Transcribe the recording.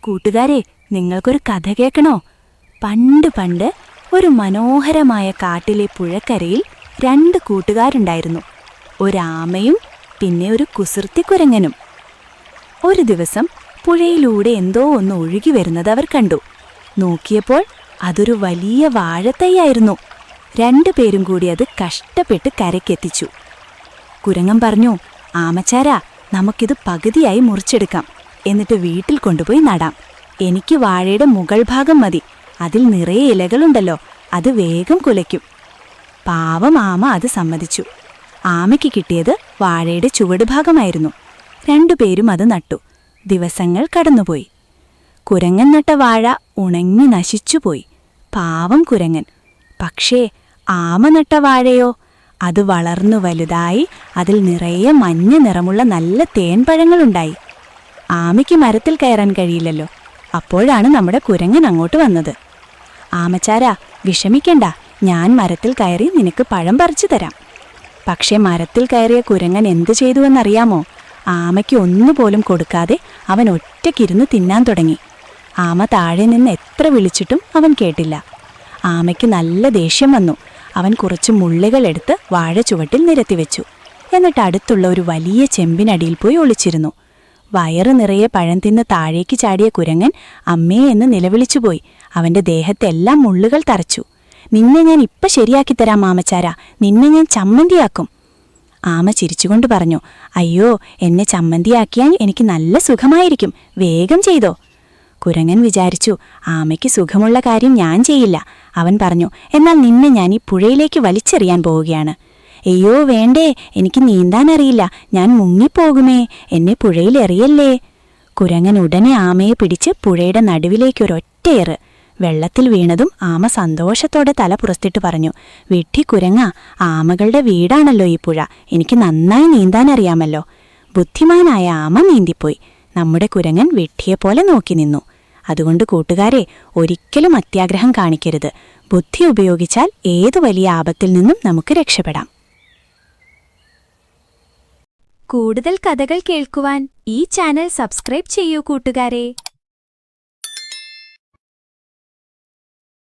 കൂട്ടുകാരെ, നിങ്ങൾക്കൊരു കഥ കേൾക്കണോ? പണ്ട് പണ്ട് ഒരു മനോഹരമായ കാട്ടിലെ പുഴക്കരയിൽ 2 കൂട്ടുകാരുണ്ടായിരുന്നു. ഒരാമയും പിന്നെ ഒരു കുസൃതിക്കുരങ്ങനും. ഒരു ദിവസം പുഴയിലൂടെ എന്തോ ഒന്ന് ഒഴുകി വരുന്നത് അവർ കണ്ടു. നോക്കിയപ്പോൾ അതൊരു വലിയ വാഴത്തൈയായിരുന്നു. 2 പേരും കൂടി അത് കഷ്ടപ്പെട്ട് കരയ്ക്കെത്തിച്ചു. കുരങ്ങൻ പറഞ്ഞു, ആമച്ചാരാ, നമുക്കിത് പകുതിയായി മുറിച്ചെടുക്കാം. എന്നിട്ട് വീട്ടിൽ കൊണ്ടുപോയി നടാം. എനിക്ക് വാഴയുടെ മുകൾ ഭാഗം മതി. അതിൽ നിറയെ ഇലകളുണ്ടല്ലോ, അത് വേഗം കുലയ്ക്കും. പാവം ആമ അത് സമ്മതിച്ചു. ആമയ്ക്ക് കിട്ടിയത് വാഴയുടെ ചുവടുഭാഗമായിരുന്നു. 2 പേരും അത് നട്ടു. ദിവസങ്ങൾ കടന്നുപോയി. കുരങ്ങൻ നട്ട വാഴ ഉണങ്ങി നശിച്ചുപോയി. പാവം കുരങ്ങൻ. പക്ഷേ ആമ നട്ട വാഴയോ, അത് വളർന്നു വലുതായി. അതിൽ നിറയെ മഞ്ഞ നിറമുള്ള നല്ല തേൻപഴങ്ങളുണ്ടായി. ആമയ്ക്ക് മരത്തിൽ കയറാൻ കഴിയില്ലല്ലോ. അപ്പോഴാണ് നമ്മുടെ കുരങ്ങൻ അങ്ങോട്ട് വന്നത്. ആമച്ചാരാ, വിഷമിക്കണ്ട, ഞാൻ മരത്തിൽ കയറി നിനക്ക് പഴം പറിച്ചു തരാം. പക്ഷേ മരത്തിൽ കയറിയ കുരങ്ങൻ എന്തു ചെയ്തുവെന്നറിയാമോ? ആമയ്ക്ക് ഒന്നുപോലും കൊടുക്കാതെ അവൻ ഒറ്റയ്ക്കിരുന്ന് തിന്നാൻ തുടങ്ങി. ആമ താഴെ നിന്ന് എത്ര വിളിച്ചിട്ടും അവൻ കേട്ടില്ല. ആമയ്ക്ക് നല്ല ദേഷ്യം വന്നു. അവൻ കുറച്ച് മുള്ളുകൾ എടുത്ത് വാഴ ചുവട്ടിൽ നിരത്തിവെച്ചു. എന്നിട്ട് അടുത്തുള്ള ഒരു വലിയ ചെമ്പിനടിയിൽ പോയി ഒളിച്ചിരുന്നു. വയറ് നിറയെ പഴം തിന്ന് താഴേക്ക് ചാടിയ കുരങ്ങൻ അമ്മേ എന്ന് നിലവിളിച്ചുപോയി. അവന്റെ ദേഹത്തെല്ലാം മുള്ളുകൾ തറച്ചു. നിന്നെ ഞാൻ ഇപ്പം ശരിയാക്കിത്തരാം ആമച്ചാരാ, നിന്നെ ഞാൻ ചമ്മന്തിയാക്കും. ആമ ചിരിച്ചുകൊണ്ട് പറഞ്ഞു, അയ്യോ, എന്നെ ചമ്മന്തിയാക്കിയാൽ എനിക്ക് നല്ല സുഖമായിരിക്കും, വേഗം ചെയ്തോ. കുരങ്ങൻ വിചാരിച്ചു, ആമയ്ക്ക് സുഖമുള്ള കാര്യം ഞാൻ ചെയ്യില്ല. അവൻ പറഞ്ഞു, എന്നാൽ നിന്നെ ഞാൻ ഈ പുഴയിലേക്ക് വലിച്ചെറിയാൻ പോവുകയാണ്. അയ്യോ വേണ്ടേ, എനിക്ക് നീന്താനറിയില്ല, ഞാൻ മുങ്ങിപ്പോകുമേ, എന്നെ പുഴയിൽ എറിയല്ലേ. കുരങ്ങൻ ഉടനെ ആമയെ പിടിച്ച് പുഴയുടെ നടുവിലേക്കൊരൊറ്റയേറ്. വെള്ളത്തിൽ വീണതും ആമ സന്തോഷത്തോടെ തല പുറത്തിട്ട് പറഞ്ഞു, വിഡ്ഢി കുരങ്ങ, ആമകളുടെ വീടാണല്ലോ ഈ പുഴ, എനിക്ക് നന്നായി നീന്താനറിയാമല്ലോ. ബുദ്ധിമാനായ ആമ നീന്തിപ്പോയി. നമ്മുടെ കുരങ്ങൻ വിഡ്ഢിയെപ്പോലെ നോക്കി നിന്നു. അതുകൊണ്ട് കൂട്ടുകാരെ, ഒരിക്കലും അത്യാഗ്രഹം കാണിക്കരുത്. ബുദ്ധി ഉപയോഗിച്ചാൽ ഏതു വലിയ ആപത്തിൽ നിന്നും നമുക്ക് രക്ഷപ്പെടാം. കൂടുതൽ കഥകൾ കേൾക്കുവാൻ ഈ ചാനൽ സബ്സ്ക്രൈബ് ചെയ്യൂ കൂട്ടുകാരെ.